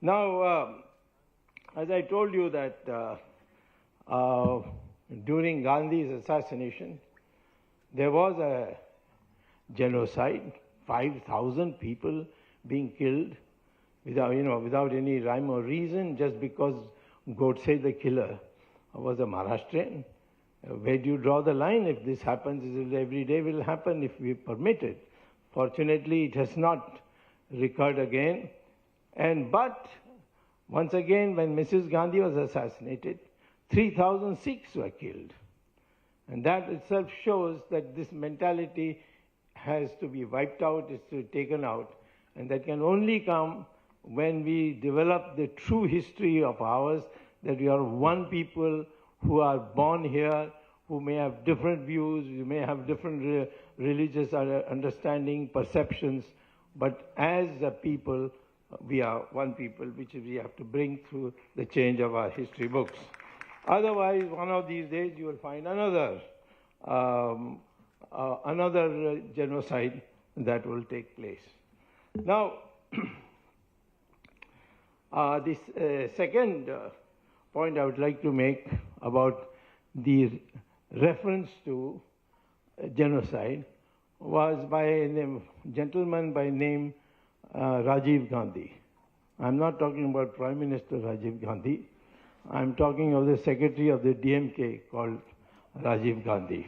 Now, as I told you that during Gandhi's assassination, there was a genocide, 5,000 people being killed without any rhyme or reason, just because Godse the killer was a Maharashtrian. Where do you draw the line? If this happens, every day will happen if we permit it. Fortunately, it has not recurred again. But once again, when Mrs. Gandhi was assassinated, 3,000 Sikhs were killed. And that itself shows that this mentality has to be wiped out, is to be taken out. And that can only come when we develop the true history of ours, that we are one people who are born here, who may have different views, we may have different religious understanding, perceptions, but as a people, we are one people, which we have to bring through the change of our history books. Otherwise, one of these days, you will find another genocide that will take place. Now, this second point I would like to make about the reference to genocide was by a gentleman by name Rajiv Gandhi. I'm not talking about Prime Minister Rajiv Gandhi. I'm talking of the secretary of the DMK called Rajiv Gandhi.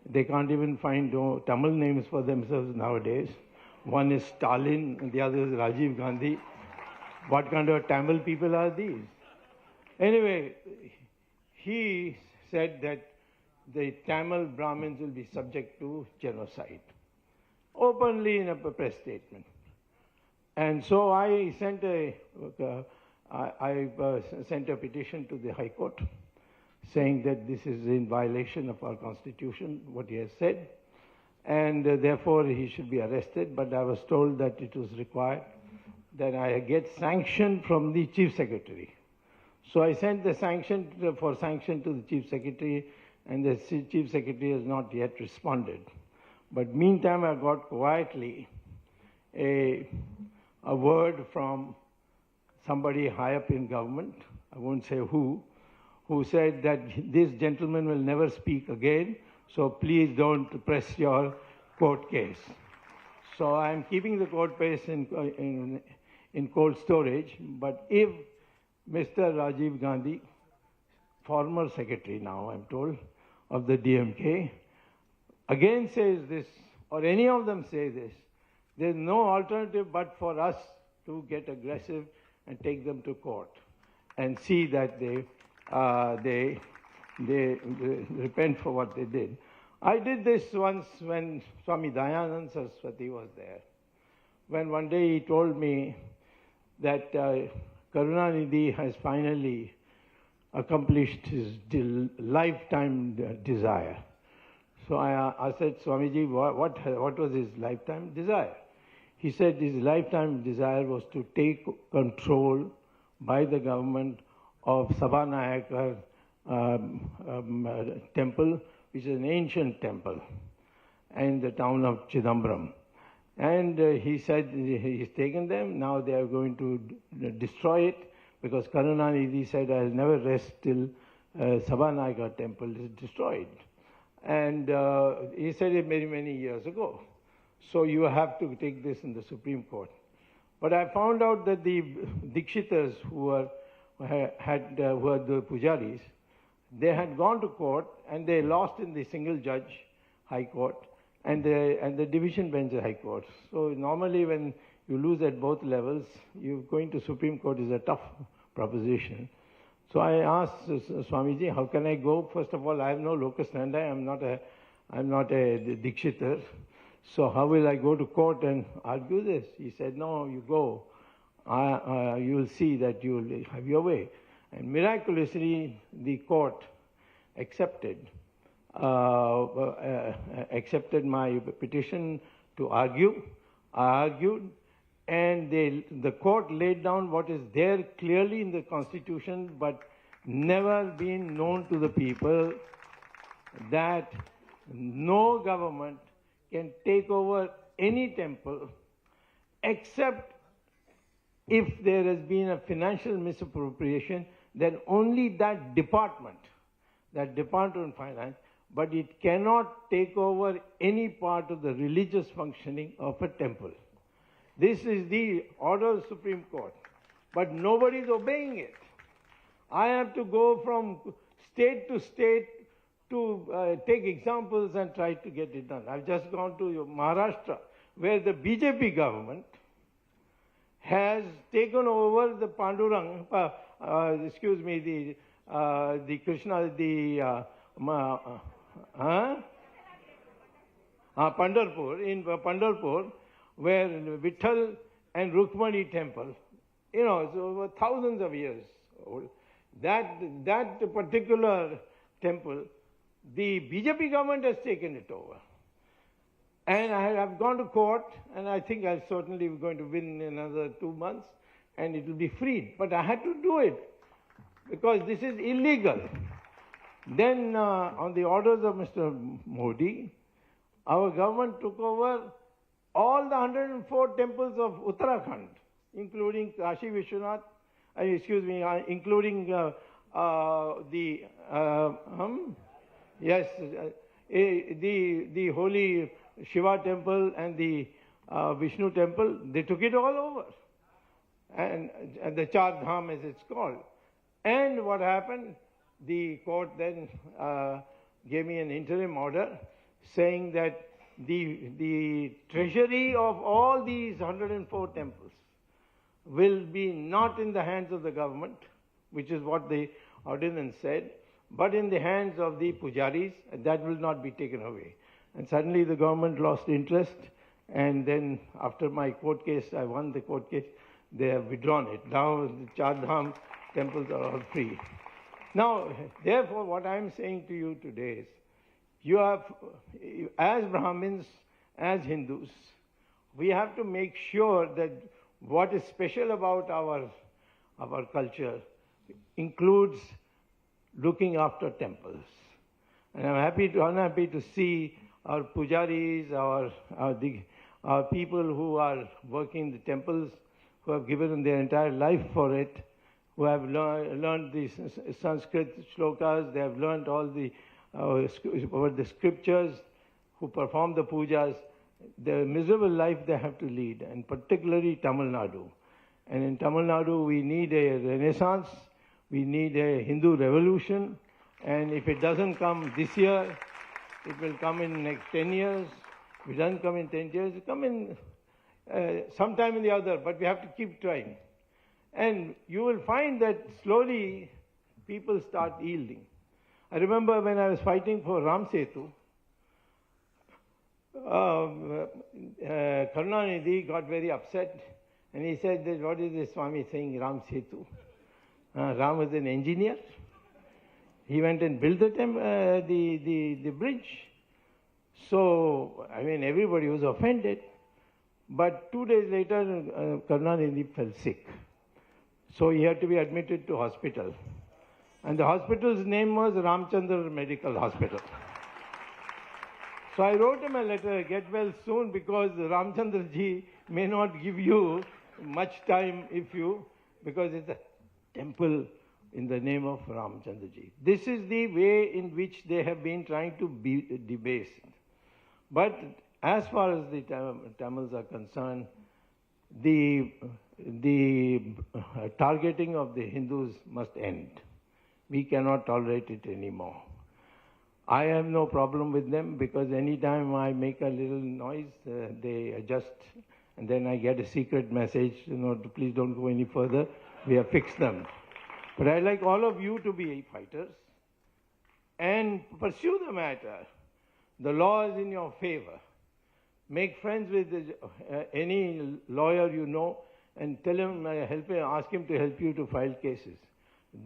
They can't even find Tamil names for themselves nowadays. One is Stalin and the other is Rajiv Gandhi. What kind of Tamil people are these? Anyway, he said that the Tamil Brahmins will be subject to genocide, openly in a press statement. And so I sent a petition to the High Court saying that this is in violation of our constitution, what he has said, and therefore he should be arrested. But I was told that it was required that I get sanction from the Chief Secretary. So I sent the sanction to the Chief Secretary, and the Chief Secretary has not yet responded. But meantime, I got quietly a word from somebody high up in government, I won't say who said that this gentleman will never speak again, so please don't press your court case. So I'm keeping the court case in cold storage, but if Mr. Rajiv Gandhi, former secretary now, I'm told, of the DMK, again says this, or any of them say this, there's no alternative but for us to get aggressive and take them to court and see that they repent for what they did. I did this once when Swami Dayanand Saraswati was there. When one day he told me that Karunanidhi has finally accomplished his lifetime desire. So I said, Swamiji, what was his lifetime desire? He said his lifetime desire was to take control by the government of Sabhanayakar temple, which is an ancient temple, in the town of Chidambaram. And he said he's taken them, now they are going to destroy it, because Karunanidhi said, I'll never rest till Sabhanayakar temple is destroyed. And he said it many, many years ago. So you have to take this in the Supreme Court. But I found out that the Dikshitars who were the pujaris, they had gone to court and they lost in the single judge High Court and the division bench High Court. So normally when you lose at both levels, going to Supreme Court is a tough proposition. So I asked Swamiji, how can I go? First of all, I have no locus standi. I'm not a Dikshitar. So how will I go to court and argue this? He said, no, you go. You will see that you will have your way. And miraculously, the court accepted my petition to argue. I argued, and the court laid down what is there clearly in the Constitution, but never been known to the people, that no government can take over any temple except if there has been a financial misappropriation, then only that Department of Finance, but it cannot take over any part of the religious functioning of a temple. This is the order of the Supreme Court, but nobody is obeying it. I have to go from state to state to take examples and try to get it done. I've just gone to Maharashtra, where the BJP government has taken over the Pandurang, the Krishna, Pandharpur, in Pandharpur, where Vitthal and Rukmani temple, it's over thousands of years old. That particular temple, the BJP government has taken it over. And I have gone to court, and I think I'm certainly going to win in another 2 months, and it will be freed. But I had to do it, because this is illegal. Then, on the orders of Mr. Modi, our government took over all the 104 temples of Uttarakhand, including Kashi Vishwanath, including the holy Shiva temple and the Vishnu temple. They took it all over, and the Char Dham, as it's called. And what happened? The court then gave me an interim order saying that the treasury of all these 104 temples will be not in the hands of the government, which is what the ordinance said, but in the hands of the pujaris, and that will not be taken away. And suddenly the government lost interest, and then after my court case, I won the court case, they have withdrawn it. Now the Char Dham temples are all free. Now, therefore, what I am saying to you today is, you have, as Brahmins, as Hindus, we have to make sure that what is special about our culture includes looking after temples. And I'm unhappy to see our pujaris, our people who are working in the temples, who have given their entire life for it, who have learned the Sanskrit shlokas, they have learned all the scriptures, who perform the pujas, the miserable life they have to lead, and particularly Tamil Nadu. And in Tamil Nadu, we need a renaissance, we need a Hindu revolution, and if it doesn't come this year, it will come in the next 10 years. If it doesn't come in 10 years, it will come in sometime in the other, but we have to keep trying. And you will find that slowly people start yielding. I remember when I was fighting for Ram Setu, Karunanidhi got very upset, and he said that, what is this Swami saying, Ram Setu? Ram was an engineer. He went and built the bridge. So, everybody was offended. But 2 days later, Karunanidhi fell sick. So he had to be admitted to hospital. And the hospital's name was Ramchandra Medical Hospital. So I wrote him a letter, get well soon, because Ramchandra ji may not give you much time because it's a temple in the name of Ramchandra ji. This is the way in which they have been trying to be debased. But as far as the Tamils are concerned, the targeting of the Hindus must end. We cannot tolerate it anymore. I have no problem with them, because anytime I make a little noise, they adjust, and then I get a secret message, please don't go any further, we have fixed them. But I'd like all of you to be fighters and pursue the matter. The law is in your favor. Make friends with any lawyer you know and tell him, ask him to help you to file cases.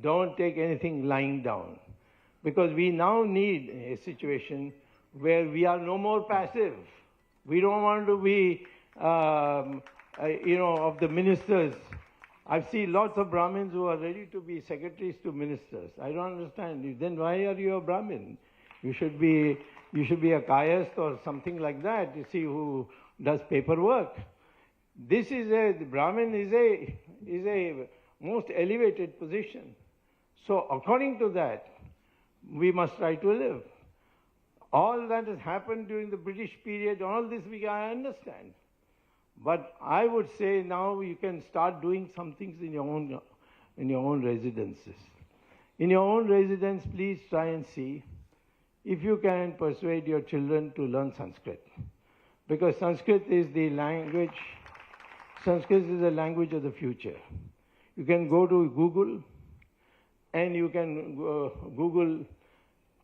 Don't take anything lying down. Because we now need a situation where we are no more passive. We don't want to be, of the ministers. I've seen lots of Brahmins who are ready to be secretaries to ministers. I don't understand. Then why are you a Brahmin? You should be a Kayast or something like that, who does paperwork. The Brahmin is is a most elevated position. So according to that, we must try to live. All that has happened during the British period, all this I understand. But I would say now you can start doing some things in your own residences. In your own residence, please try and see if you can persuade your children to learn Sanskrit. Because Sanskrit is the language of the future. You can go to Google and you can Google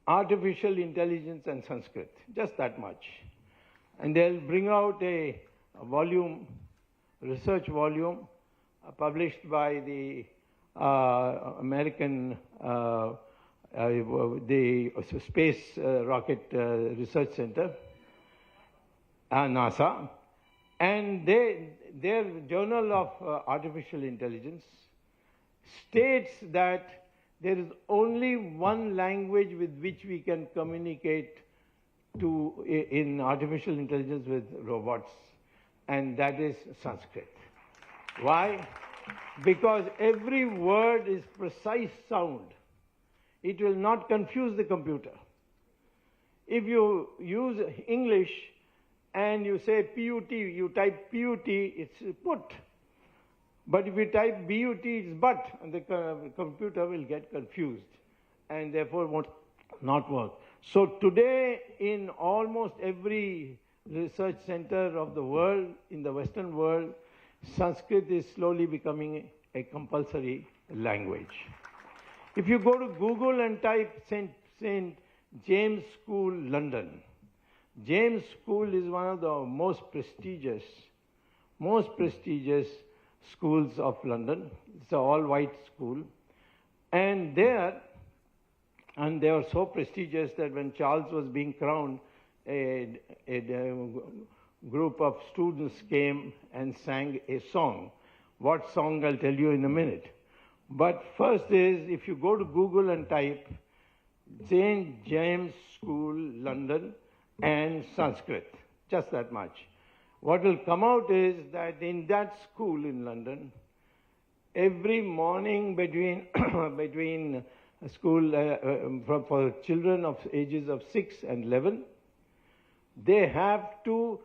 artificial intelligence and Sanskrit, just that much. And they'll bring out a volume, research volume, published by the American the Space Rocket Research Center, NASA, and their Journal of Artificial Intelligence states that there is only one language with which we can communicate in artificial intelligence with robots, and that is Sanskrit. Why? Because every word is precise sound. It will not confuse the computer. If you use English and you say PUT, you type PUT, it's put. But if you type BUT, it's but, and the computer will get confused and therefore won't not work. So today, in almost every research center of the world, in the Western world, Sanskrit is slowly becoming a compulsory language. If you go to Google and type St. James School, London, James School is one of the most prestigious schools of London. It's an all-white school. And they were so prestigious that when Charles was being crowned, a group of students came and sang a song. What song, I'll tell you in a minute. But first is, if you go to Google and type St. James School, London, and Sanskrit, just that much, what will come out is that in that school in London, every morning between school for children of ages of 6 and 11, they have to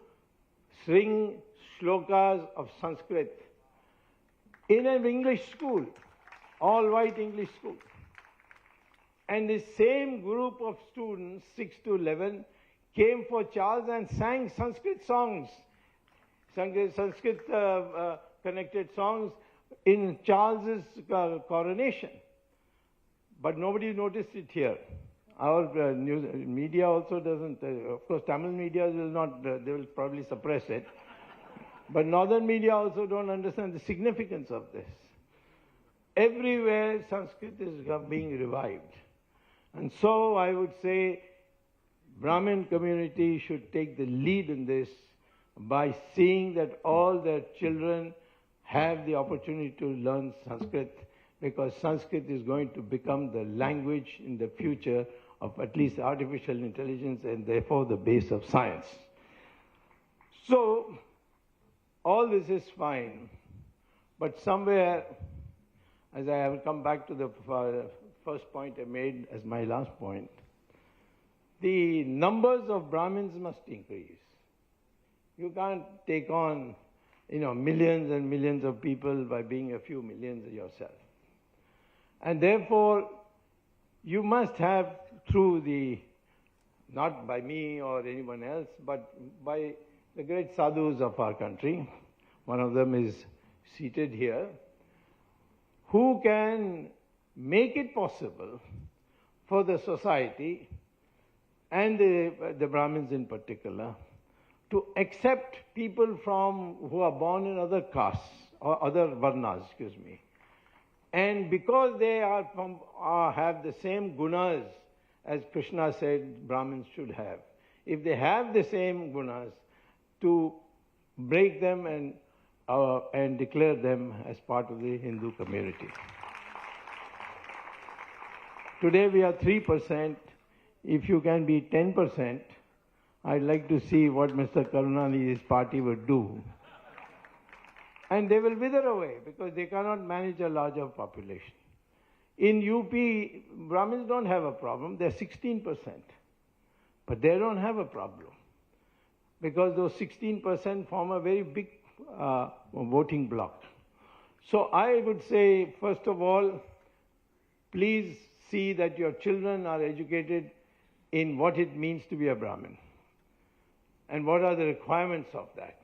sing shlokas of Sanskrit in an English school, all-white English school. And the same group of students, 6 to 11, came for Charles and sang Sanskrit songs, Sanskrit-connected songs in Charles's coronation. But nobody noticed it here. Our news media also doesn't, of course Tamil media will not, they will probably suppress it. But northern media also don't understand the significance of this. Everywhere Sanskrit is being revived. And so I would say Brahmin community should take the lead in this by seeing that all their children have the opportunity to learn Sanskrit, because Sanskrit is going to become the language in the future of at least artificial intelligence and therefore the base of science. So, all this is fine, but somewhere, as I have come back to the first point I made as my last point, the numbers of Brahmins must increase. You can't take on, millions and millions of people by being a few millions yourself. And therefore, you must have not by me or anyone else, but by the great sadhus of our country, one of them is seated here, who can make it possible for the society and the Brahmins in particular to accept people who are born in other castes or other varnas, And because they have the same gunas as Krishna said Brahmins should have, if they have the same gunas, to break them and declare them as part of the Hindu community. Today we are 3%. If you can be 10%, I'd like to see what Mr. Karunanidhi's party would do. and they will wither away because they cannot manage a larger population. In UP, Brahmins don't have a problem. They're 16%. But they don't have a problem because those 16% form a very big voting bloc. So I would say, first of all, please see that your children are educated in what it means to be a Brahmin and what are the requirements of that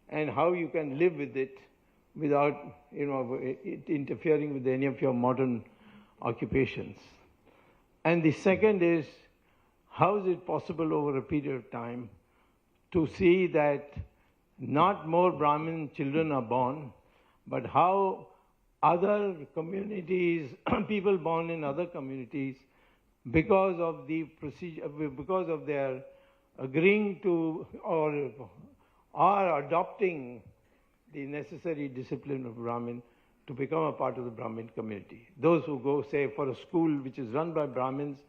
and how you can live with it without, it interfering with any of your modern occupations. And the second is, how is it possible over a period of time to see that not more Brahmin children are born, but how other communities, people born in other communities, because of the procedure, because of their agreeing to or are adopting the necessary discipline of Brahmin to become a part of the Brahmin community. Those who go, say, for a school which is run by Brahmins,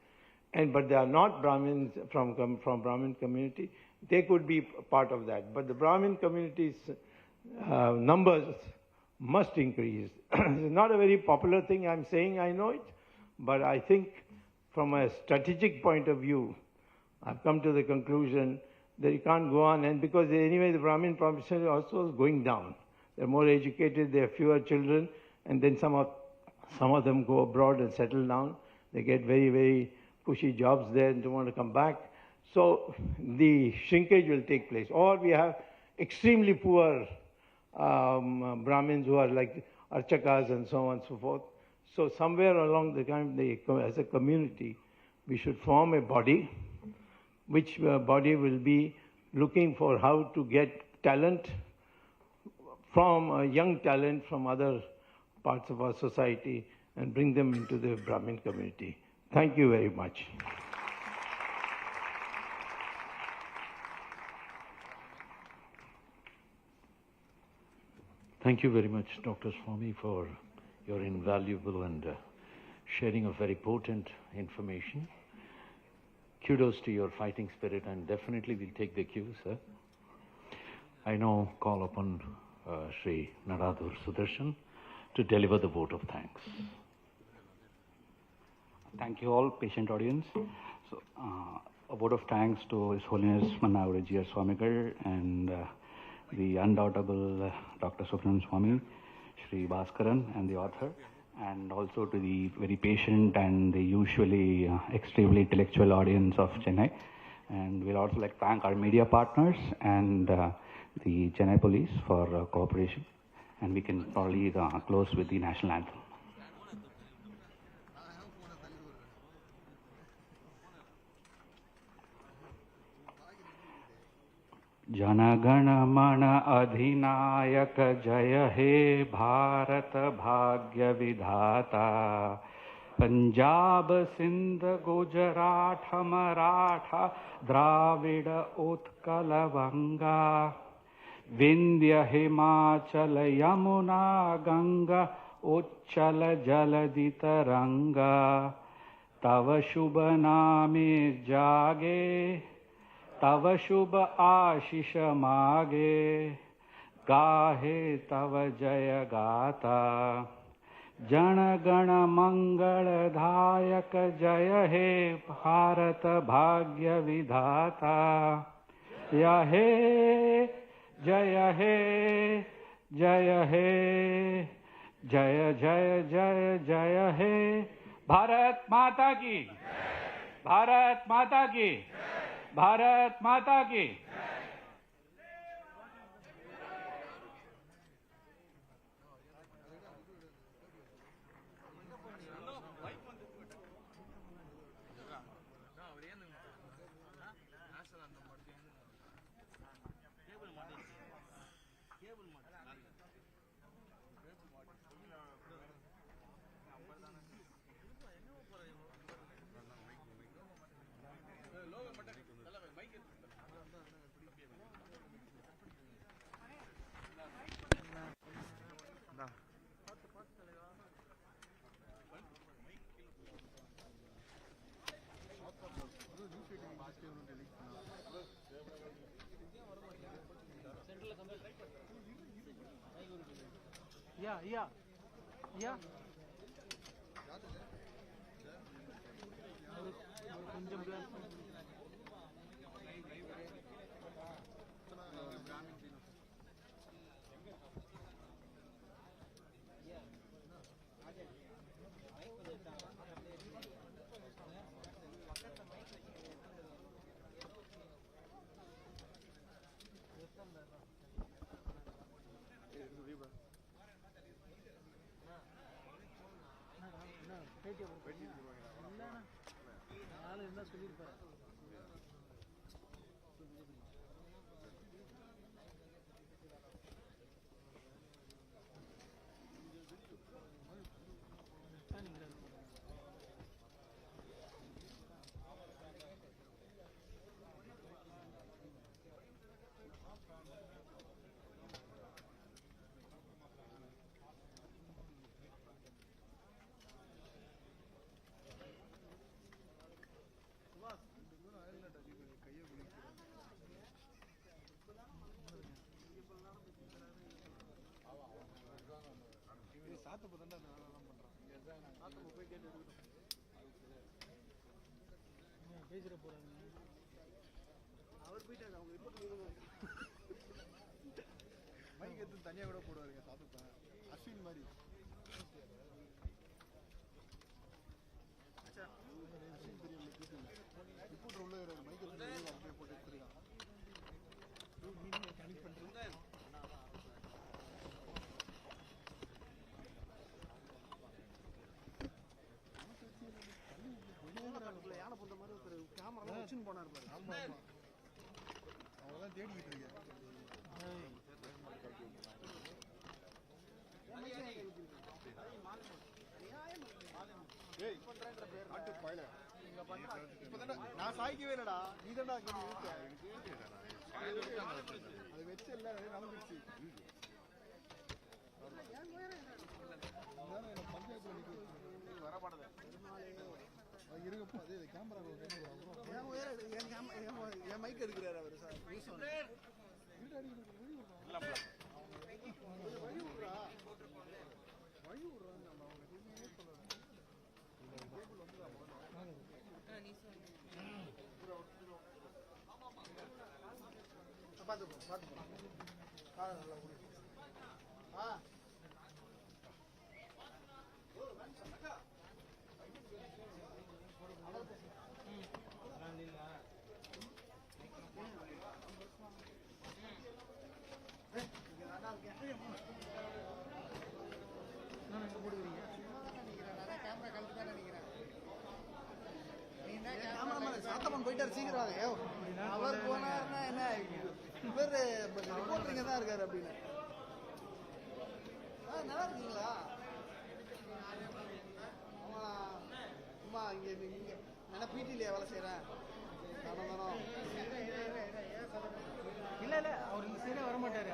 but they are not Brahmins from Brahmin community, they could be part of that. But the Brahmin community's numbers must increase. It's not a very popular thing I'm saying, I know it, but I think from a strategic point of view, I've come to the conclusion that you can't go on, and because anyway the Brahmin population also is going down. They're more educated, they have fewer children, and then some of them go abroad and settle down. They get very, very cushy jobs there and don't want to come back. So the shrinkage will take place. Or we have extremely poor Brahmins who are like Archakas and so on and so forth. So somewhere along the time, as a community, we should form a body, which body will be looking for how to get talent from young talent from other parts of our society and bring them into the Brahmin community. Thank you very much. Thank you very much, Dr. Swamy, for your invaluable and sharing of very potent information. Kudos to your fighting spirit, and definitely we'll take the cue, sir. I now call upon Sri Naradur Sudarshan to deliver the vote of thanks. Thank you all, patient audience. So, a vote of thanks to His Holiness Mannavari G.R. Swamigal and the undoubtable Dr. Subramanian Swamy, Sri Bhaskaran and the author, and also to the very patient and the usually extremely intellectual audience of Chennai. And we'll also like to thank our media partners and the Chennai police for cooperation. And we can probably close with the national anthem. जनगण मन अधिनायक जय हे भारत भाग्य विधाता पंजाब सिंध गुजरात मराठा द्राविड़ उत्कल बंगा विंध्य हिमाचल यमुना गंगा उच्चल जलधि तरंगा तव शुभ नामे जागे तव शुभ आशीष मागे गाहे तव जय गाता जन गण मंगल दायक जय हे भारत भाग्य विधाता यहे जय हे जय हे जय जय जय जय हे भारत माता की भारत माता की भारत माता की கொஞ்சம் நாலு என்ன சொல்லியிருப்பாரு. பேசுற போறாங்க. அவர் போயிட்டாங்க. அவங்க ரிப்போர்ட் மைக் எடுத்து தனியாக கூட போடுவாருங்க. சாப்பிட்டேன் அஸ்வின் மாதிரி. அஸ்வின் தெரியல ரிப்போர்ட் உள்ள மைக் எடுத்து போட்டு எடுத்துருக்கான். கனெக்ட் பண்ணுறேன். யானை போட்ட மாதிரி ஒருத்தர் கேமரா வச்சுன்னு போனார் பாரு. ஆமா ஆமா அவங்கதான் தேடிக்கிட்டு இருக்கேன். நான் சாய்க்கவே இல்லடா. நீ தான்டா அது வச்சு இல்ல நடந்துச்சு. வரப்பாடுது இருக்கப்போ அது கேமரா என் மைக் எடுக்கிறாரு அவரு சார். வழி விடுறா வழி விடுறான்னு நம்ம அவங்க எதுவுமே சொல்லல. பார்த்து பார்த்து காலை நல்லா முடியும். சாத்தமன் போயிட்டாரு சீக்கிரம். அவர் போனாருன்னா என்ன இவர் ரிப்போர்ட்டிங்க தான் இருக்காரு அப்படின்னு. நல்லா இருக்கீங்களா? அம்மா இங்கே இங்கே நான் பிடிலையா வேலை செய்கிறேன். இல்லை இல்லை அவர் இந்த சைடே வரமாட்டார்.